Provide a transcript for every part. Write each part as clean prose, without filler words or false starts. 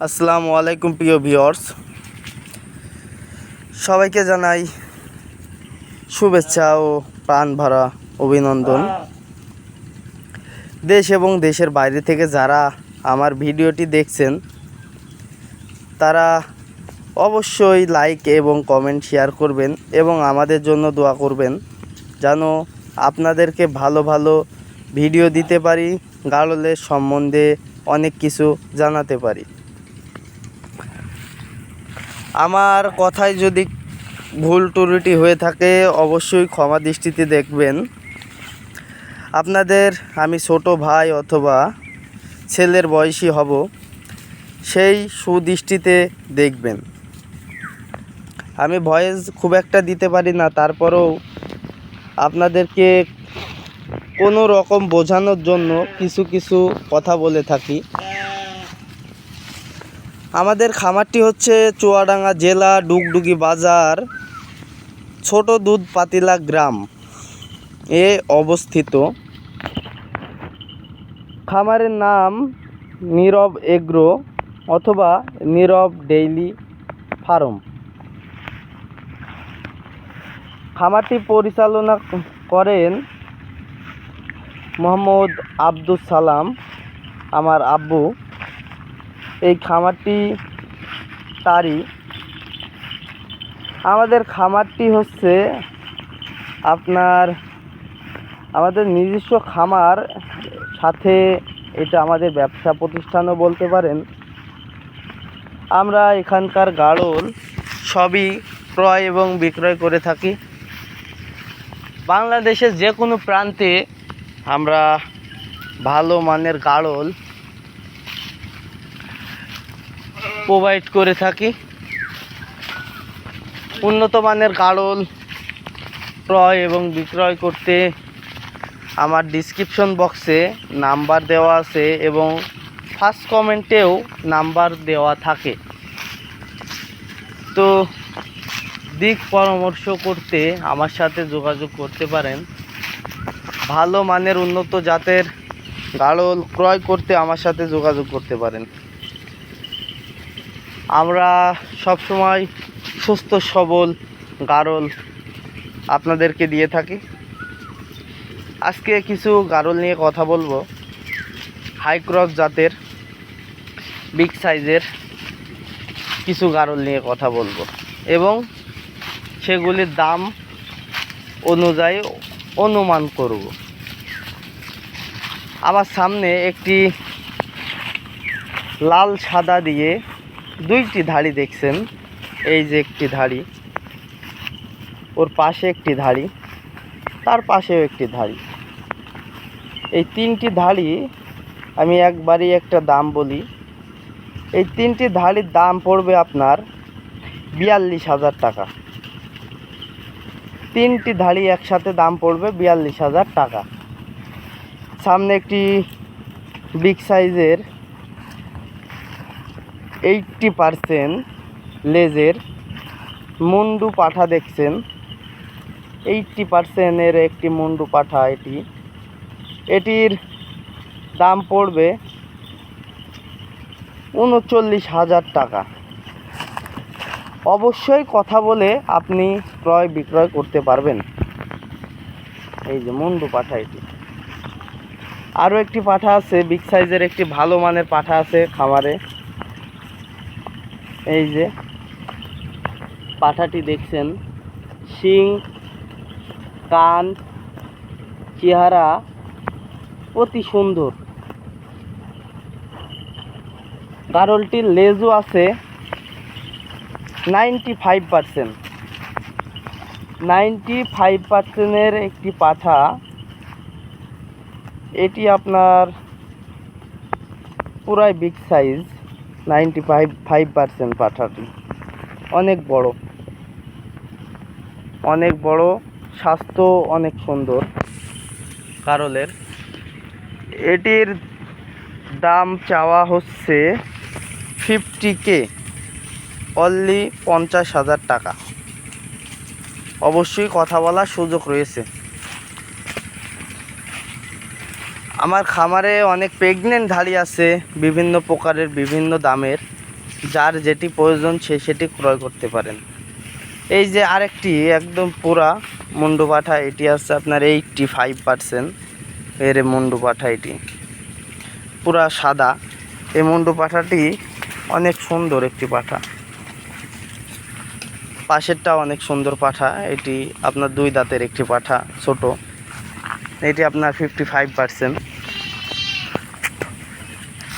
আসসালামু আলাইকুম প্রিয় ভিউয়ার্স, সবাইকে জানাই শুভেচ্ছা ও প্রাণ ভরা অভিনন্দন। দেশ এবং দেশের বাইরে থেকে যারা আমার ভিডিওটি দেখছেন তারা অবশ্যই লাইক এবং কমেন্ট শেয়ার করবেন এবং আমাদের জন্য দোয়া করবেন যেন আপনাদেরকে ভালো ভালো ভিডিও দিতে পারি, গাড়লের সম্বন্ধে অনেক কিছু জানাতে পারি। আমার কথায় যদি ভুল ত্রুটি হয়ে থাকে অবশ্যই ক্ষমা দৃষ্টিতে দেখবেন। আপনাদের আমি ছোট ভাই অথবা ছেলের বয়সী হব, সেই সুদৃষ্টিতে দেখবেন। আমি ভয়েস খুব একটা দিতে পারি না, তারপরেও আপনাদেরকে কোনো রকম বোঝানোর জন্য কিছু কিছু কথা বলে থাকি। আমাদের খামারটি হচ্ছে চুয়াডাঙ্গা জেলা, ডুগডুগি বাজার, ছোট দুধ পাতিলা গ্রাম এ অবস্থিত। খামারের নাম নীরব এগ্রো অথবা নীরব ডেইলি ফার্ম। খামারটি পরিচালনা করেন মোহাম্মদ আব্দুল সালাম, আমার আব্বু। এই খামারটি তারই। আমাদের খামারটি হচ্ছে আমাদের নিজস্ব খামার, সাথে এটা আমাদের ব্যবসা প্রতিষ্ঠানও বলতে পারেন। আমরা এখানকার গাড়ল সবই ক্রয় এবং বিক্রয় করে থাকি। বাংলাদেশের যে কোনো প্রান্তে আমরা ভালো মানের গাড়ল প্রোভাইড করে থাকি। উন্নত মানের গাড়ল ক্রয় এবং বিক্রয় করতে আমার ডিসক্রিপশন বক্সে নাম্বার দেওয়া আছে এবং ফার্স্ট কমেন্টেও নাম্বার দেওয়া থাকে। তো দিক পরামর্শ করতে আমার সাথে যোগাযোগ করতে পারেন। ভালো মানের উন্নত জাতের গাড়ল ক্রয় করতে আমার সাথে যোগাযোগ করতে পারেন। আমরা সবসময় সুস্থ সবল গাড়ল আপনাদেরকে দিয়ে থাকি। আজকে কিছু গাড়ল নিয়ে কথা বলবো। হাই ক্রস জাতের বিগ সাইজের কিছু গাড়ল নিয়ে কথা বলবো এবং সেগুলির দাম অনুযায়ী অনুমান করব। আমার সামনে একটি লাল সাদা দিয়ে দুইটি ধাড়ি দেখছেন। এই যে একটি ধাড়ি, ওর পাশে একটি ধাড়ি, তার পাশেও একটি ধাড়ি। এই তিনটি ধাড়ি আমি একবারই একটা দাম বলি। এই তিনটি ধাড়ির দাম পড়বে আপনার 42,000 টাকা। তিনটি ধাড়ি একসাথে দাম পড়বে 42,000 টাকা। সামনে একটি বিগ সাইজের 80% লেজের মুন্ডু পাঠা দেখছেন। 80%-এর একটি মুন্ডু পাঠা। এটির দাম পড়বে 39,000 টাকা। অবশ্যই কথা বলে আপনি ক্রয় বিক্রয় করতে পারবেন। এই যে মুন্ডু পাঠা। এটি আরও একটি পাঠা আছে, বিগ সাইজের একটি ভালো মানের পাঠা আছে খামারে। এই যে পাঠাটি দেখছেন, শিং, কান, চেহারা অতি সুন্দর। গাড়লটির লেজও আছে 95%। 95%-এর একটি পাঠা। এটি আপনার পুরাই বিগ সাইজ। 95% পাঠাটি অনেক বড়, অনেক বড়, স্বাস্থ্য অনেক সুন্দর গাড়লের। এটির দাম চাওয়া হচ্ছে 50K, অনলি 50,000 টাকা। অবশ্যই কথা বলার সুযোগ রয়েছে। আমার খামারে অনেক প্রেগনেন্ট ধাড়ি আছে, বিভিন্ন প্রকারের, বিভিন্ন দামের। যার যেটি প্রয়োজন সে সেটি ক্রয় করতে পারেন। এই যে আরেকটি একদম পুরা মুন্ডু পাঠা, এটি আছে আপনার 85% এর মুন্ডু পাঠা, এটি পুরা সাদা। এই মুন্ডু পাঠাটি অনেক সুন্দর একটি পাঠা, পাশেরটা অনেক সুন্দর পাঠা। এটি আপনার 2 দাঁতের একটি পাঠা, ছোট। এটি আপনার 55%।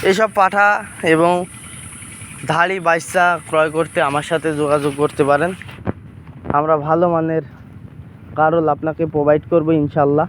এইসব পাঠা এবং ধাড়ি বাচ্চা ক্রয় করতে আমার সাথে যোগাযোগ করতে পারেন। আমরা ভালো মানের কারল আপনাকে প্রোভাইড করব ইনশাল্লাহ।